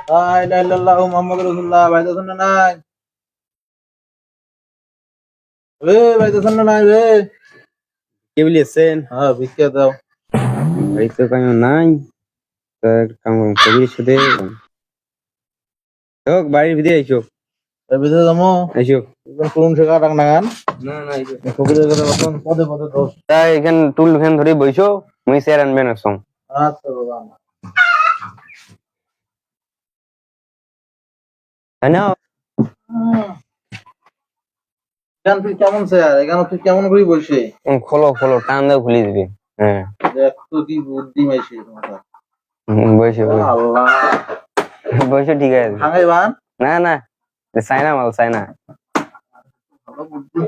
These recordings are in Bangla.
লা ইলাহা ইল্লাল্লাহু মুহাম্মাদুর রাসূলুল্লাহ। বাইদাছেন না নাই? বাইদাছেন না নাই রে? কে বলিয়েছেন? হ্যাঁ, ভিক্ষা দাও। ভাই তো কাম নাই, তার কাম কবির সাথে হোক বাড়ির ভিতরে আইসো। ভিতরে যাবো। আইসো একদম করুন শেখা ডাক নাগান। না না আইসো ফকিরের কথা বলুন, পদে পদে দোষ। তাই এখান টুল ফ্যান ধরে বইসো, মুই স্যার আনবেন আসং। আচ্ছা বাবা। তাই না? এখান তুই কেমন স্যার? এখানে তুই কেমন করে বলছে? খোলো খোলো, টান দাও খুলে দিবে। হ্যাঁ দেখ তো কি বুদ্ধি মাইছে তোমার। বইসো আল্লাহ। বইসো, ঠিক আছে। ভাঙাই বান। না না, চাইনা মাল চাইনা। ভালো বুদ্ধি।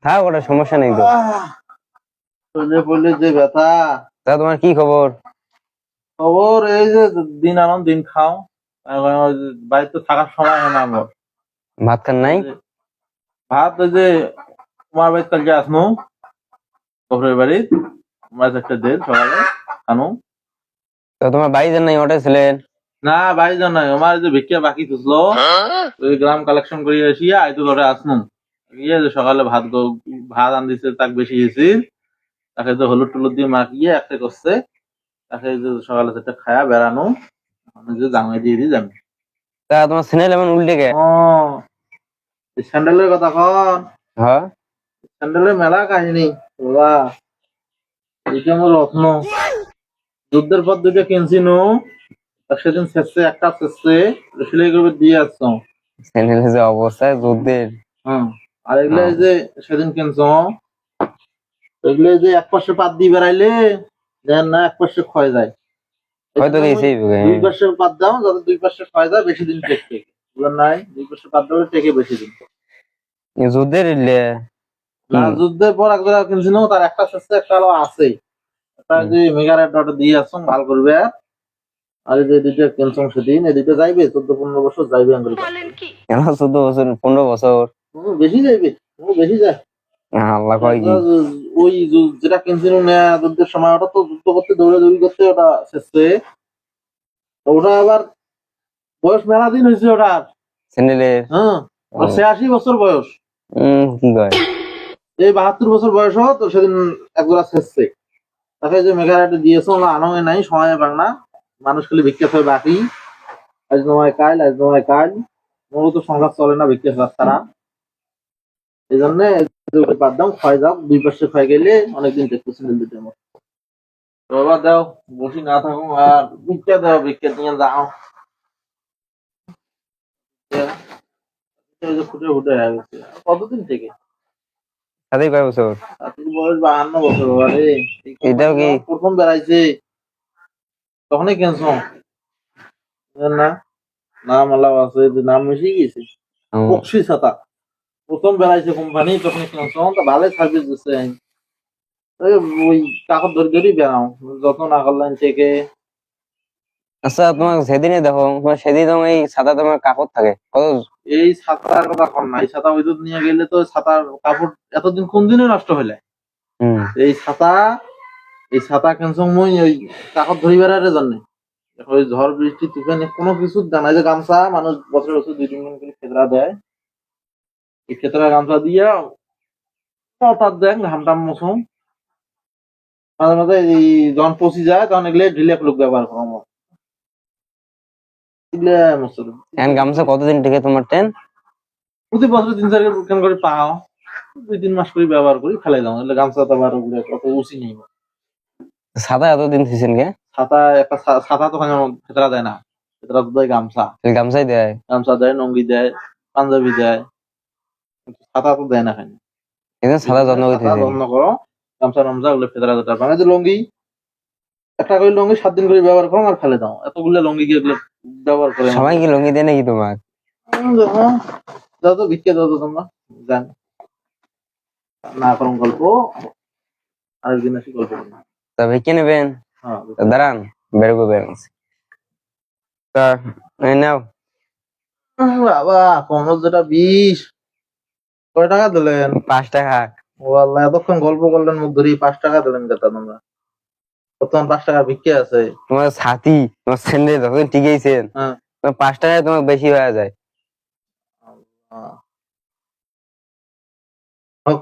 থাক, ওটা সমস্যা নেই তো। চলে বললে যে ব্যথা। তা তোমার কি খবর? খবর এই যে দিন আনো দিন খাও। বাড়িতে থাকার সময় হয় না আমার। ভাত খান নাই? ভাত ওই যে তোমার বাড়িতে কালকে আসনো, কফরের বাড়ি মাছ একটা দেন সকালে আনো। তো তোমার বাড়ি যান নাই, ওটা ছিলেন? না বাড়ি যাও নাই, আমার যে ভিক্ষা বাকি থাকলো ওই গ্রাম কালেকশন করে আসিয়া এই তো ধরে আসনো। গিয়ে যে সকালে ভাত আন দিছে, তাক বেশি গেছি, তাকে যে হলুদ টুলুদ দিয়ে মাখিয়ে একটা করছে, তাকে যে সকালে সেটা খায়া বেড়ানো, আমি যে জামাই দিয়ে দিই জানি। তা তোমার সিনেল এমন উল্টে গে? ও স্যান্ডেলের কথা কন। হ্যাঁ, স্যান্ডেলের মেলা কাহিনী বাবা। এটা আমার রত্ন। যুদ্ধের পর দুইটা কিনছি নো, সেদিন শেষে একটা শেষে সিলাই করে দিয়ে আসছো। সিনেলের যে অবস্থা যুদ্ধের। হ্যাঁ, আর এগুলো এই যে সেদিন কিনছো, এগুলো এই যে এক পাশে পাত দিয়ে বেড়াইলে দেন না, এক পাশে ক্ষয় যায়। হয়তো গেছি। দুই পাশে পাত দাও, যাতে দুই পাশে ক্ষয় যায়, বেশি দিন টেকে। বুঝলেন নাই? দুই পাশে পাত দেওয়া টেকে বেশি দিন। যুদ্ধের না, যুদ্ধের পর এক জায়গায় কিনছি নো, তার একটা শেষে একটা আলো আছে। একটা যে মেগারেট ওটা দিয়ে আসছো ভাল করবে। আর এই যে দুইটা কিনছো সেদিন, এই দুইটা যাইবে 14-15 বছর যাইবে আমেরিকা। 14 বছর 15 বছর? বেশি যাইবে, বেশি যায়। আল্লাহ কয় কি? ওই যেটা কিনছিল না যুদ্ধের সময়, ওটা তো যুদ্ধ করতে দৌড়াদৌড়ি করতে ওটা শেষে। ওটা আবার বয়স মেলা দিন হয়েছে ওটার। স্যান্ডেলের? হ্যাঁ, 86 বছর বয়স। কি কয়? এই 72 বছর বয়স তো সেদিন একজোড়া শেষছে। তাকে যে মেঘারাটা দিয়েছে ওরা আনো নাই, সময় পাক না। মানুষ খালি ভিক্ষা হয় বাকি। আজ নয় কাল, আজ নয় কাল। মূলত সংসার চলে না ভিক্ষা ছাড়া। এই জন্য বাদ দাও, ক্ষয় যাও, দুই পাশে ক্ষয় গেলে অনেকদিন দেখতেছি দুটোর মতো। বাবা দাও, বসি না থাকো আর ভিক্ষা দাও, ভিক্ষা নিয়ে যাও। ফুটে ফুটে হয়ে গেছে কতদিন থেকে। তাদের কয় বছর? বয়স 52 বছর বাবা রে। এটাও কি? প্রথম বেড়াইছে তখনই ক্যান্সার না, নাম আলাও আছে, নাম মিশে গেছে। বক্সি ছাতা প্রথম বেড়াইছে কোম্পানি, তখন ক্যান্সার ভালোই সার্ভিস দিচ্ছে। ওই কাকত ধরে ধরেই বেড়াও, যত না করলেন থেকে। আচ্ছা, তোমার সেদিনে দেখো, তোমার সেদিন তোমার এই ছাতা তোমার কাপড় থাকে কত? এই ছাতার কথা কম না, এই ছাতা ওই নিয়ে গেলে তো ছাতার কাপড় এতদিন কোন দিনে নষ্ট হইলে। এই ছাতা, এই ছাতা কেনসং মই ওই কাকত ধরি বেড়ার জন্য। ওই ঝড় বৃষ্টি তুফানে কোনো কিছু জানাই যে গামছা মানুষ বছর বছর 2-3 দিন করে খেতরা দেয়। এই খেতরা গামছা দিয়া তার দেন ঘামটাম মৌসুম মাঝে মাঝে এই যখন পচি যায় তখন এগুলো ঢিলে লোক ব্যবহার করো। এখন গামছা কতদিন থেকে তোমার টেন? প্রতি বছর 3-4 কেন করে পাও, 2-3 মাস করে ব্যবহার করি ফেলাই দাও। গামছা তো আবার কত উচি নেই। ছাতা এতদিন দিয়েছেন কে? ছাতা একটা ছাতা তো ভেতরা দেয় না, ভেতরা তো দেয় গামছা। গামছাই দেয়? গামছা দেয়, লুঙ্গি দেয়, পাঞ্জাবি দেয়, ছাতা তো দেয় না। খানি ছাতা যত্ন করো, গামছা রামছা ওগুলো ভেতরা যেটা মানে যে লুঙ্গি একটা করে লুঙ্গি 7 দিন করে ব্যবহার করো আর ফেলে দাও। এতগুলো লুঙ্গি গিয়ে ব্যবহার করে সবাই কি লুঙ্গি দেয় নাকি তোমার? দাও তো ভিক্ষে দাও তো তোমরা জান না করো গল্প, আরেকদিন আসি গল্প করবো। তা ভিক্ষে নেবেন? হ্যাঁ দাঁড়ান, বের করবেন। তা এই নাও। বাবা কমল যেটা 20 কয় টাকা দিলেন? 5 টাকা। ও আল্লাহ, এতক্ষণ গল্প করলেন মুখ ধরি 5 টাকা দিলেন কেতা তোমরা? বর্তমান 5 টাকার ভিক্ষে আছে। তোমার ছাতি তোমার স্যান্ডেল যখন টিকেছেন হ্যাঁ। তোমার 5 টাকায় তোমার বেশি হয়ে যায়। আহ, হোক,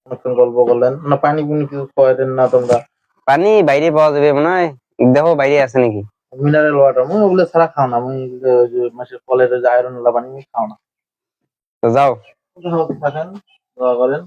অনেকক্ষণ গল্প করলেন না, পানি পুনি কিছু খাওয়াইলেন না তোমরা? পানি বাইরে পাওয়া যাবে মনে হয়, দেখো বাইরে আছে নাকি। মিনারেল ওয়াটার মুই ওগুলো ছাড়া খাও না, মুই মাসের কলের যে আয়রন পানি মুই খাও না। তো যাও। থাকেন, দোয়া করেন।